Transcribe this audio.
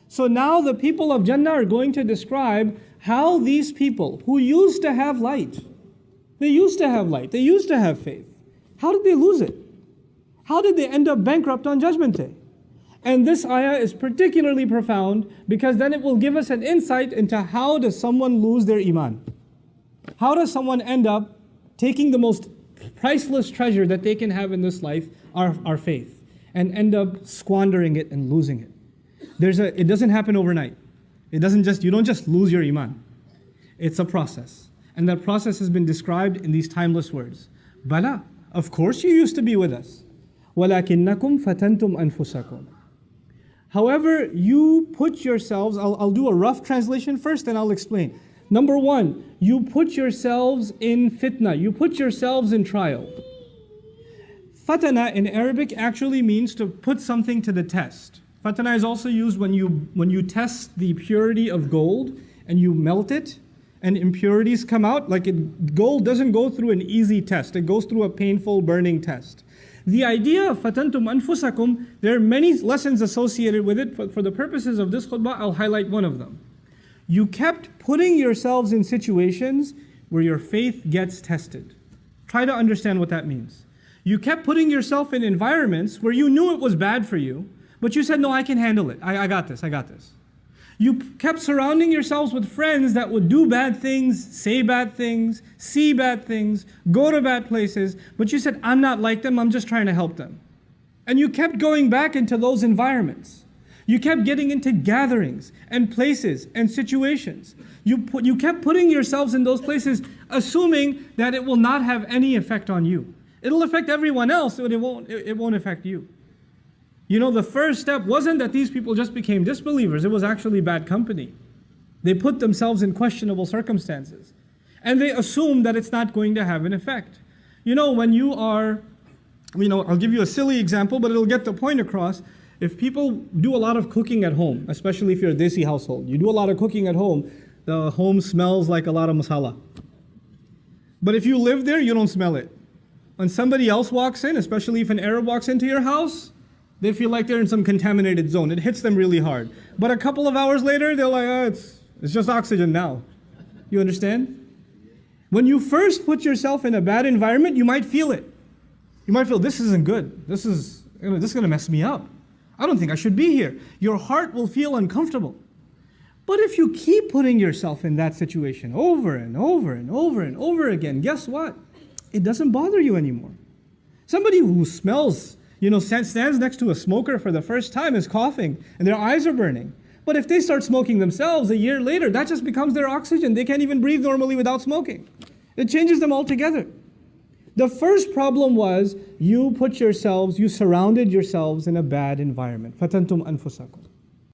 So now the people of Jannah are going to describe how these people who used to have light, they used to have light, they used to have faith. How did they lose it? How did they end up bankrupt on Judgment Day? And this ayah is particularly profound because then it will give us an insight into how does someone lose their emaan. How does someone end up taking the most priceless treasure that they can have in this life, our faith, and end up squandering it and losing it? It doesn't happen overnight. You don't just lose your iman. It's a process. And that process has been described in these timeless words. Bala, of course you used to be with us. وَلَكِنَّكُمْ فَتَنْتُمْ أَنفُسَكُمْ. However, you put yourselves, I'll do a rough translation first and I'll explain. Number one, you put yourselves in fitna. You put yourselves in trial. Fatana in Arabic actually means to put something to the test. Fatana is also used when you test the purity of gold and you melt it and impurities come out. Gold doesn't go through an easy test. It goes through a painful, burning test. The idea of fatantum anfusakum, there are many lessons associated with it. For the purposes of this khutbah, I'll highlight one of them. You kept putting yourselves in situations where your faith gets tested. Try to understand what that means. You kept putting yourself in environments where you knew it was bad for you, but you said, no, I can handle it. I got this. You kept surrounding yourselves with friends that would do bad things, say bad things, see bad things, go to bad places, but you said, I'm not like them, I'm just trying to help them. And you kept going back into those environments. You kept getting into gatherings and places and situations. You kept putting yourselves in those places assuming that it will not have any effect on you. It'll affect everyone else, but it won't affect you. You know, the first step wasn't that these people just became disbelievers. It was actually bad company. They put themselves in questionable circumstances. And they assume that it's not going to have an effect. You know, when you are, I'll give you a silly example, but it'll get the point across. If people do a lot of cooking at home, especially if you're a desi household, you do a lot of cooking at home, the home smells like a lot of masala. But if you live there, you don't smell it. When somebody else walks in, especially if an Arab walks into your house, they feel like they're in some contaminated zone. It hits them really hard. But a couple of hours later, they're like, it's just oxygen now. You understand? When you first put yourself in a bad environment, you might feel it. You might feel, this isn't good. This is going to mess me up. I don't think I should be here. Your heart will feel uncomfortable. But if you keep putting yourself in that situation over and over and over and over again, guess what? It doesn't bother you anymore. Somebody who smells, stands next to a smoker for the first time is coughing and their eyes are burning. But if they start smoking themselves a year later, that just becomes their oxygen. They can't even breathe normally without smoking. It changes them altogether. The first problem was you surrounded yourselves in a bad environment. فَتَنْتُمْ أَنفُسَكُمْ.